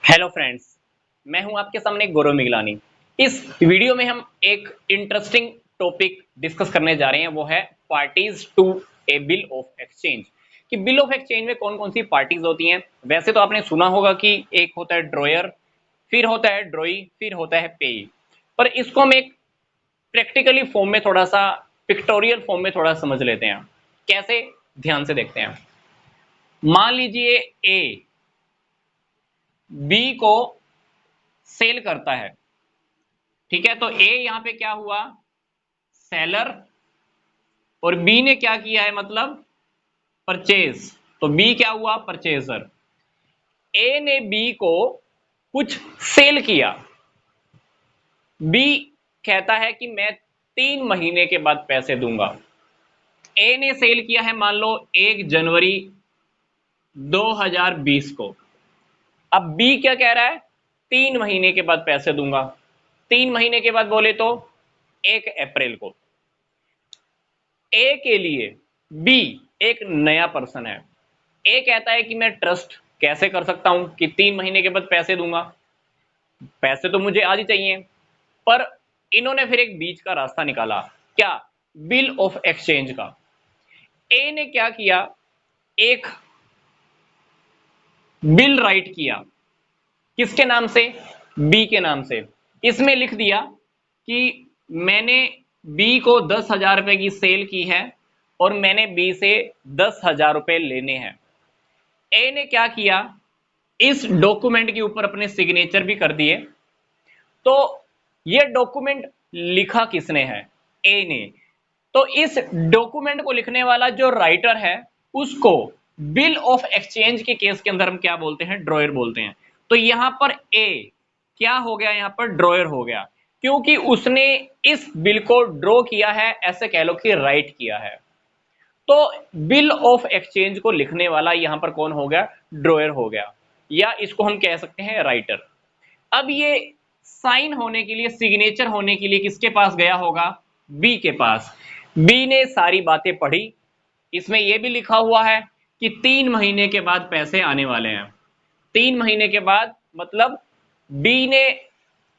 Hello friends, मैं हूं आपके सामने गौरव मिगलानी। इस वीडियो में हम एक इंटरेस्टिंग टॉपिक डिस्कस करने जा रहे हैं, वो है parties to a bill of exchange. कि बिल ऑफ एक्सचेंज में कौन कौन सी पार्टीज होती हैं। वैसे तो आपने सुना होगा कि एक होता है ड्रॉयर, फिर होता है ड्रॉई, फिर होता है पेई। पर इसको हम एक प्रैक्टिकली फॉर्म में थोड़ा सा, पिक्टोरियल फॉर्म में थोड़ा समझ लेते हैं। कैसे, ध्यान से देखते हैं। मान लीजिए ए बी को सेल करता है, ठीक है। तो ए यहां पे क्या हुआ, सेलर, और बी ने क्या किया है, मतलब परचेज। तो बी क्या हुआ, परचेजर। ए ने बी को कुछ सेल किया। बी कहता है कि मैं 3 महीने के बाद पैसे दूंगा। ए ने सेल किया है मान लो 1 जनवरी 2020 को। अब बी क्या कह रहा है, 3 महीने के बाद पैसे दूंगा। 3 महीने के बाद बोले तो 1 अप्रैल को। ए के लिए बी एक नया पर्सन है। ए कहता है कि मैं ट्रस्ट कैसे कर सकता हूं कि 3 महीने के बाद पैसे दूंगा, पैसे तो मुझे आज ही चाहिए। पर इन्होंने फिर एक बीच का रास्ता निकाला, क्या, बिल ऑफ एक्सचेंज का। ए ने क्या किया, एक बिल राइट किया। किसके नाम से, बी के नाम से। इसमें लिख दिया कि मैंने बी को 10,000 रुपए की सेल की है और मैंने बी से 10,000 रुपए लेने हैं। ए ने क्या किया, इस डॉक्यूमेंट के ऊपर अपने सिग्नेचर भी कर दिए। तो ये डॉक्यूमेंट लिखा किसने है, ए ने। तो इस डॉक्यूमेंट को लिखने वाला जो राइटर है, उसको बिल ऑफ एक्सचेंज के केस के अंदर हम क्या बोलते हैं, ड्रॉयर बोलते हैं। तो यहां पर ए क्या हो गया, यहां पर ड्रॉयर हो गया, क्योंकि उसने इस बिल को ड्रॉ किया है, ऐसे कह लो कि राइट किया है। तो बिल ऑफ एक्सचेंज को लिखने वाला यहां पर कौन हो गया, ड्रॉयर हो गया, या इसको हम कह सकते हैं राइटर। अब ये साइन होने के लिए, सिग्नेचर होने के लिए किसके पास गया होगा, बी के पास। बी ने सारी बातें पढ़ी, इसमें यह भी लिखा हुआ है कि 3 महीने के बाद पैसे आने वाले हैं। 3 महीने के बाद मतलब बी ने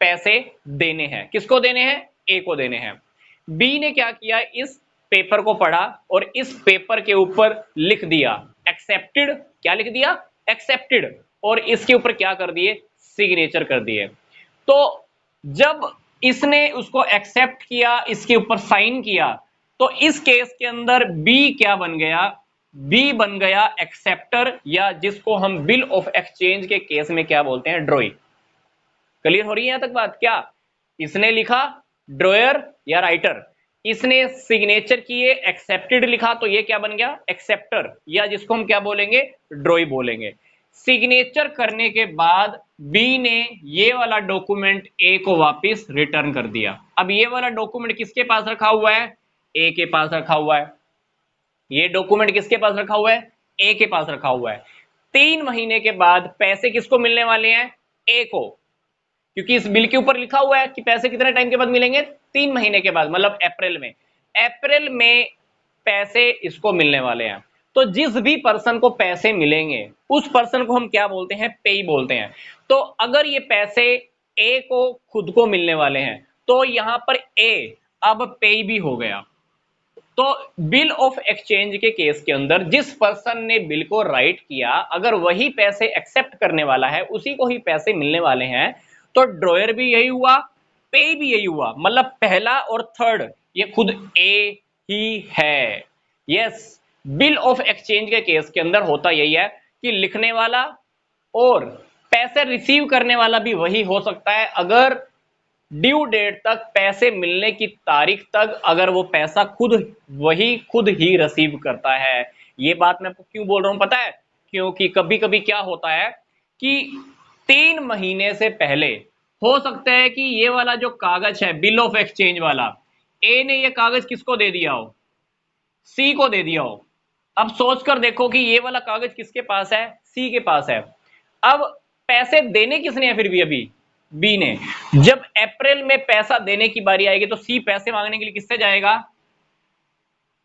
पैसे देने हैं, किसको देने हैं, ए को देने हैं। बी ने क्या किया, इस पेपर को पढ़ा और इस पेपर के ऊपर लिख दिया एक्सेप्टेड। क्या लिख दिया, एक्सेप्टेड। और इसके ऊपर क्या कर दिए, सिग्नेचर कर दिए। तो जब इसने उसको एक्सेप्ट किया, इसके ऊपर साइन किया, तो इस केस के अंदर बी क्या बन गया, बी बन गया एक्सेप्टर, या जिसको हम बिल ऑफ एक्सचेंज के केस में क्या बोलते हैं, ड्रॉई। क्लियर हो रही है यहां तक बात, क्या इसने लिखा, ड्रॉयर या राइटर। इसने सिग्नेचर किए, एक्सेप्टेड लिखा, तो ये क्या बन गया, एक्सेप्टर, या जिसको हम क्या बोलेंगे, ड्रॉई बोलेंगे। सिग्नेचर करने के बाद बी ने ये वाला डॉक्यूमेंट ए को वापस रिटर्न कर दिया। अब ये वाला डॉक्यूमेंट किसके पास रखा हुआ है, ए के पास रखा हुआ है। ये डॉक्यूमेंट किसके पास रखा हुआ है, ए के पास रखा हुआ है। 3 महीने के बाद पैसे किसको मिलने वाले हैं, ए को, क्योंकि इस बिल के ऊपर लिखा हुआ है कि पैसे कितने टाइम के बाद मिलेंगे, 3 महीने के बाद, मतलब अप्रैल में। अप्रैल में पैसे इसको मिलने वाले हैं। तो जिस भी पर्सन को पैसे मिलेंगे, उस पर्सन को हम क्या बोलते हैं, पेई बोलते हैं। तो अगर ये पैसे ए को खुद को मिलने वाले हैं, तो यहां पर ए अब पेई भी हो गया। तो बिल ऑफ एक्सचेंज के केस के अंदर जिस पर्सन ने बिल को राइट किया, अगर वही पैसे एक्सेप्ट करने वाला है, उसी को ही पैसे मिलने वाले हैं, तो ड्रॉयर भी यही हुआ, पे भी यही हुआ। मतलब पहला और थर्ड ये खुद ए ही है। यस, बिल ऑफ एक्सचेंज के केस के अंदर होता यही है कि लिखने वाला और पैसे रिसीव करने वाला भी वही हो सकता है, अगर ड्यू डेट तक, पैसे मिलने की तारीख तक, अगर वो पैसा खुद ही रिसीव करता है। ये बात मैं आपको क्यों बोल रहा हूं पता है, क्योंकि कभी कभी क्या होता है कि 3 महीने से पहले हो सकता है कि ये वाला जो कागज है बिल ऑफ एक्सचेंज वाला, ए ने ये कागज किसको दे दिया हो, सी को दे दिया हो। अब सोच कर देखो कि ये वाला कागज किसके पास है, सी के पास है। अब पैसे देने किसने है फिर भी, अभी बी ने। जब अप्रैल में पैसा देने की बारी आएगी, तो सी पैसे मांगने के लिए किससे जाएगा,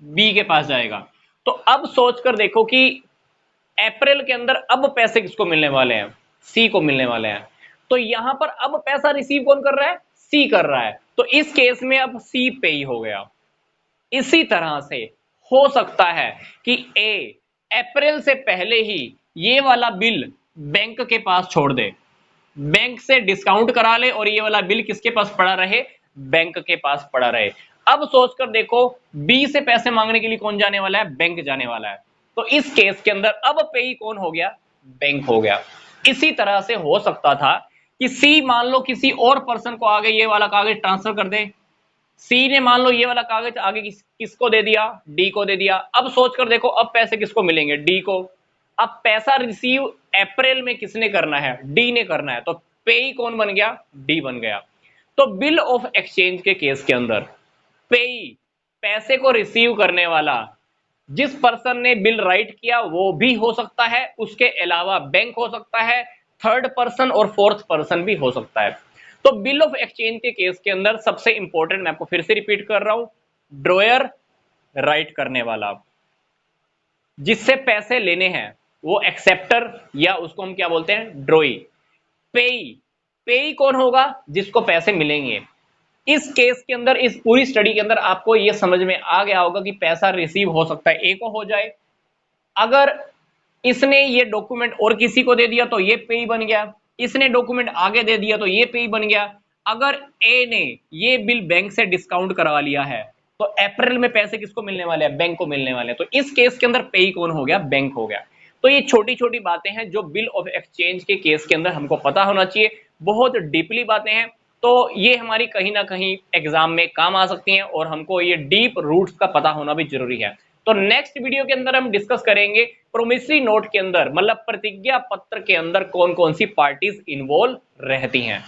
बी के पास जाएगा। तो अब सोच कर देखो कि अप्रैल के अंदर अब पैसे किसको मिलने वाले हैं, सी को मिलने वाले हैं। तो यहां पर अब पैसा रिसीव कौन कर रहा है? सी कर रहा है। तो इस केस में अब सी पेई हो गया। इसी तरह से हो सकता है कि ए अप्रैल से पहले ही ये वाला बिल बैंक के पास छोड़ दे, बैंक से डिस्काउंट करा ले और ये वाला बिल किसके पास पड़ा रहे? बैंक के पास पड़ा रहे। अब सोचकर देखो, बी से पैसे मांगने के लिए कौन जाने वाला है? बैंक जाने वाला है। तो इस केस के अंदर अब पेई कौन हो गया? बैंक हो गया। इसी तरह से हो सकता था कि सी मान लो किसी और पर्सन को आगे ये वाला कागज ट्रांसफर कर दे। सी ने मान लो ये वाला कागज आगे किसको दे दिया? डी को दे दिया। अब सोचकर देखो, अब पैसे किसको मिलेंगे? डी को। अब पैसा रिसीव अप्रैल में किसने करना है? डी ने करना है। तो पेई कौन बन गया? डी बन गया। तो बिल ऑफ एक्सचेंज के केस के अंदर पेई, पैसे को रिसीव करने वाला, जिस पर्सन ने बिल राइट किया वो भी हो सकता है, उसके अलावा बैंक हो सकता है, थर्ड पर्सन और फोर्थ पर्सन भी हो सकता है। तो बिल ऑफ एक्सचेंज के केस के अंदर सबसे इंपॉर्टेंट, मैं आपको फिर से रिपीट कर रहा हूं, ड्रॉयर राइट करने वाला, जिससे पैसे लेने हैं वो एक्सेप्टर, या उसको हम क्या बोलते हैं? ड्रॉई। पेई, पेई कौन होगा? जिसको पैसे मिलेंगे। इस केस के अंदर, इस पूरी स्टडी के अंदर आपको यह समझ में आ गया होगा कि पैसा रिसीव हो सकता है ए को हो जाए, अगर इसने ये डॉक्यूमेंट और किसी को दे दिया तो ये पेई बन गया, इसने डॉक्यूमेंट आगे दे दिया तो ये पेई बन गया। अगर ए ने ये बिल बैंक से डिस्काउंट करवा लिया है तो अप्रैल में पैसे किसको मिलने वाले हैं? बैंक को मिलने वाले हैं। तो इस केस के अंदर पेई कौन हो गया? बैंक हो गया। तो ये छोटी छोटी बातें हैं जो बिल ऑफ एक्सचेंज के केस के अंदर हमको पता होना चाहिए, बहुत डीपली बातें हैं। तो ये हमारी कहीं ना कहीं एग्जाम में काम आ सकती हैं और हमको ये डीप रूट्स का पता होना भी जरूरी है। तो नेक्स्ट वीडियो के अंदर हम डिस्कस करेंगे प्रोमिसरी नोट के अंदर, मतलब प्रतिज्ञा पत्र के अंदर कौन कौन सी पार्टीज इन्वॉल्व रहती हैं।